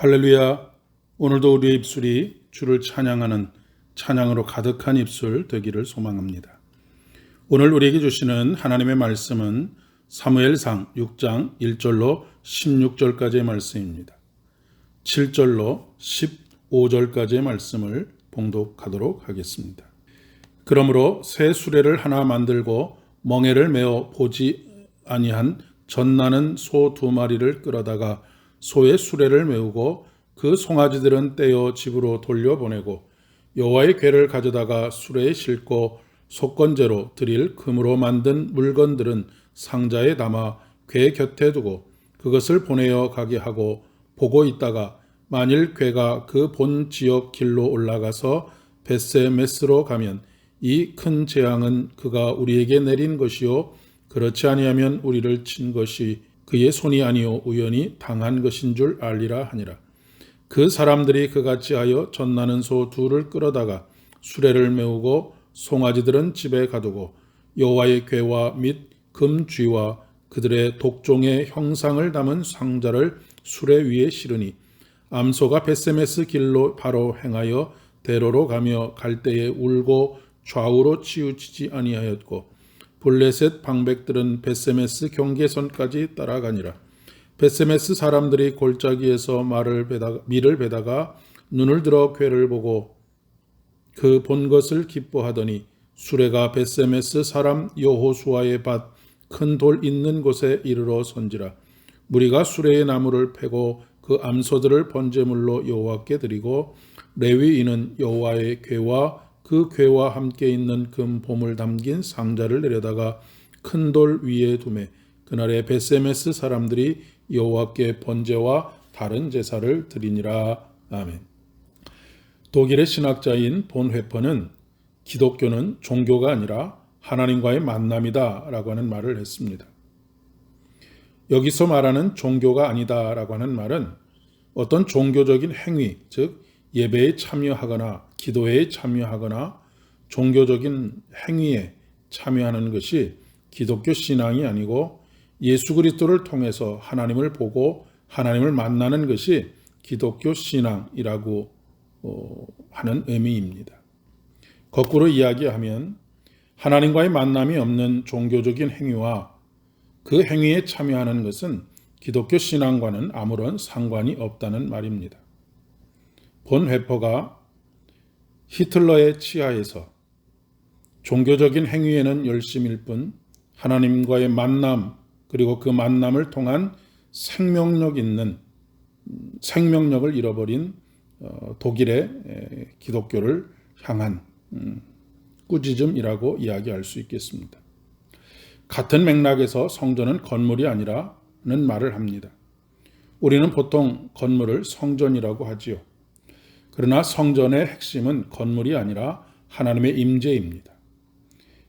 할렐루야. 오늘도 우리의 입술이 주를 찬양하는 찬양으로 가득한 입술 되기를 소망합니다. 오늘 우리에게 주시는 하나님의 말씀은 사무엘상 6장 1절로 16절까지의 말씀입니다. 7절로 15절까지의 말씀을 봉독하도록 하겠습니다. 그러므로 새 수레를 하나 만들고 멍에를 메어 보지 아니한 젖나는 소 2마리를 끌어다가 소의 수레를 메우고 그 송아지들은 떼어 집으로 돌려보내고 여호와의 궤를 가져다가 수레에 싣고 속건제로 드릴 금으로 만든 물건들은 상자에 담아 궤 곁에 두고 그것을 보내어 가게 하고 보고 있다가 만일 궤가 그 본 지역 길로 올라가서 벳세메스로 가면 이 큰 재앙은 그가 우리에게 내린 것이요 그렇지 아니하면 우리를 친 것이 그의 손이 아니요 우연히 당한 것인 줄 알리라 하니라. 그 사람들이 그같이 하여 젖나는 소 2를 끌어다가 수레를 메우고 송아지들은 집에 가두고 여호와의 궤와 및 금쥐와 그들의 독종의 형상을 담은 상자를 수레 위에 실으니 암소가 벳세메스 길로 바로 행하여 대로로 가며 갈 때에 울고 좌우로 치우치지 아니하였고 블레셋 방백들은 벳세메스 경계선까지 따라가니라. 벳세메스 사람들이 골짜기에서 밀을 베다가 눈을 들어 궤를 보고 그 본 것을 기뻐하더니 수레가 벳세메스 사람 여호수아의 밭 큰 돌 있는 곳에 이르러 선지라. 무리가 수레의 나무를 패고 그 암소들을 번제물로 여호와께 드리고 레위인은 여호와의 궤와 그 궤와 함께 있는 금 보물 담긴 상자를 내려다가 큰 돌 위에 두매 그날에 벳세메스 사람들이 여호와께 번제와 다른 제사를 드리니라. 아멘. 독일의 신학자인 본 회퍼는 기독교는 종교가 아니라 하나님과의 만남이다 라고 하는 말을 했습니다. 여기서 말하는 종교가 아니다 라고 하는 말은 어떤 종교적인 행위, 즉 예배에 참여하거나 기도회에 참여하거나 종교적인 행위에 참여하는 것이 기독교 신앙이 아니고 예수 그리스도를 통해서 하나님을 보고 하나님을 만나는 것이 기독교 신앙이라고 하는 의미입니다. 거꾸로 이야기하면 하나님과의 만남이 없는 종교적인 행위와 그 행위에 참여하는 것은 기독교 신앙과는 아무런 상관이 없다는 말입니다. 본 회퍼가 히틀러의 치하에서 종교적인 행위에는 열심일 뿐 하나님과의 만남 그리고 그 만남을 통한 생명력을 잃어버린 독일의 기독교를 향한 꾸짖음이라고 이야기할 수 있겠습니다. 같은 맥락에서 성전은 건물이 아니라는 말을 합니다. 우리는 보통 건물을 성전이라고 하지요. 그러나 성전의 핵심은 건물이 아니라 하나님의 임재입니다.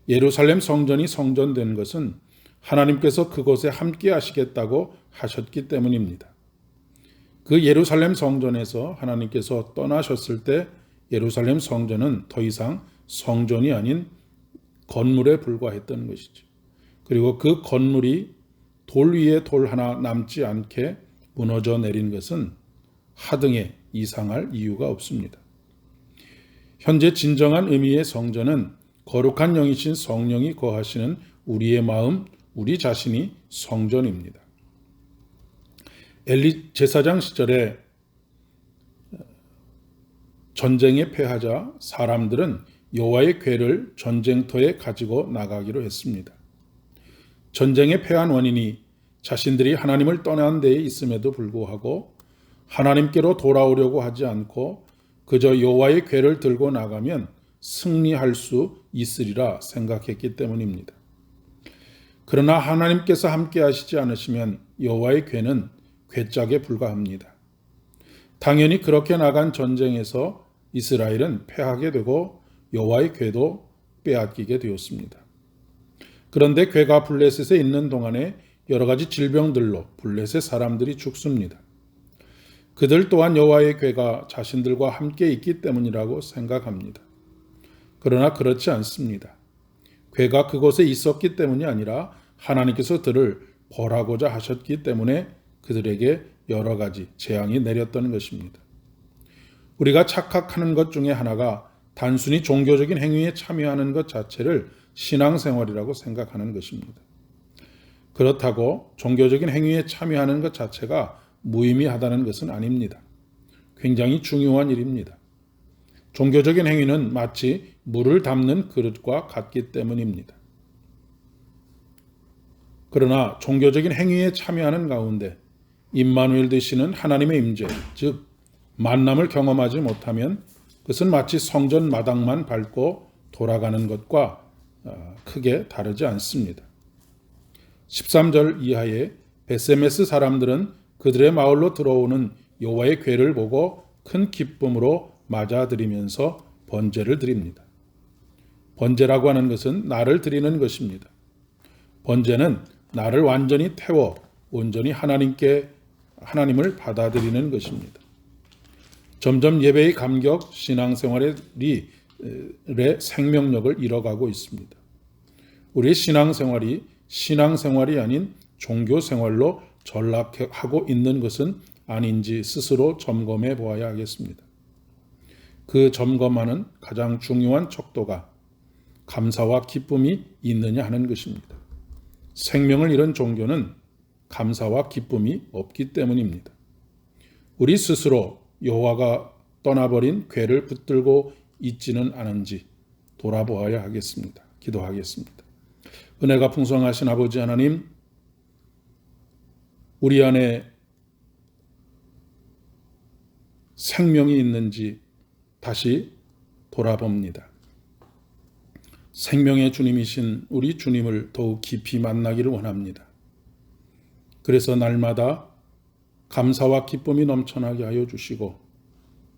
예루살렘 성전이 성전된 것은 하나님께서 그곳에 함께 하시겠다고 하셨기 때문입니다. 그 예루살렘 성전에서 하나님께서 떠나셨을 때 예루살렘 성전은 더 이상 성전이 아닌 건물에 불과했던 것이죠. 그리고 그 건물이 돌 위에 돌 하나 남지 않게 무너져 내린 것은 하등에 이상할 이유가 없습니다. 현재 진정한 의미의 성전은 거룩한 영이신 성령이 거하시는 우리의 마음, 우리 자신이 성전입니다. 엘리 제사장 시절에 전쟁에 패하자 사람들은 여호와의 궤를 전쟁터에 가지고 나가기로 했습니다. 전쟁에 패한 원인이 자신들이 하나님을 떠난 데에 있음에도 불구하고 하나님께로 돌아오려고 하지 않고 그저 여호와의 궤를 들고 나가면 승리할 수 있으리라 생각했기 때문입니다. 그러나 하나님께서 함께 하시지 않으시면 여호와의 궤는 괴짝에 불과합니다. 당연히 그렇게 나간 전쟁에서 이스라엘은 패하게 되고 여호와의 궤도 빼앗기게 되었습니다. 그런데 궤가 블레셋에 있는 동안에 여러 가지 질병들로 블레셋 사람들이 죽습니다. 그들 또한 여호와의 궤가 자신들과 함께 있기 때문이라고 생각합니다. 그러나 그렇지 않습니다. 궤가 그곳에 있었기 때문이 아니라 하나님께서 그들을 벌하고자 하셨기 때문에 그들에게 여러 가지 재앙이 내렸던 것입니다. 우리가 착각하는 것 중에 하나가 단순히 종교적인 행위에 참여하는 것 자체를 신앙생활이라고 생각하는 것입니다. 그렇다고 종교적인 행위에 참여하는 것 자체가 무의미하다는 것은 아닙니다. 굉장히 중요한 일입니다. 종교적인 행위는 마치 물을 담는 그릇과 같기 때문입니다. 그러나 종교적인 행위에 참여하는 가운데 임마누엘 되시는 하나님의 임재, 즉 만남을 경험하지 못하면 그것은 마치 성전 마당만 밟고 돌아가는 것과 크게 다르지 않습니다. 13절 이하에 베세메스 사람들은 그들의 마을로 들어오는 여호와의 궤를 보고 큰 기쁨으로 맞아들이면서 번제를 드립니다. 번제라고 하는 것은 나를 드리는 것입니다. 번제는 나를 완전히 태워 온전히 하나님을 받아들이는 것입니다. 점점 예배의 감격, 신앙생활의 생명력을 잃어가고 있습니다. 우리의 신앙생활이 아닌 종교생활로 전락하고 있는 것은 아닌지 스스로 점검해 보아야 하겠습니다. 그 점검하는 가장 중요한 척도가 감사와 기쁨이 있느냐 하는 것입니다. 생명을 잃은 종교는 감사와 기쁨이 없기 때문입니다. 우리 스스로 여호와가 떠나버린 궤를 붙들고 있지는 않은지 돌아보아야 하겠습니다. 기도하겠습니다. 은혜가 풍성하신 아버지 하나님, 우리 안에 생명이 있는지 다시 돌아봅니다. 생명의 주님이신 우리 주님을 더욱 깊이 만나기를 원합니다. 그래서 날마다 감사와 기쁨이 넘쳐나게 하여 주시고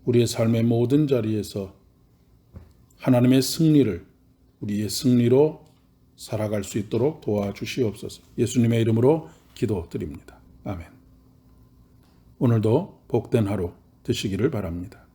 우리의 삶의 모든 자리에서 하나님의 승리를 우리의 승리로 살아갈 수 있도록 도와주시옵소서. 예수님의 이름으로 기도드립니다. 아멘. 오늘도 복된 하루 되시기를 바랍니다.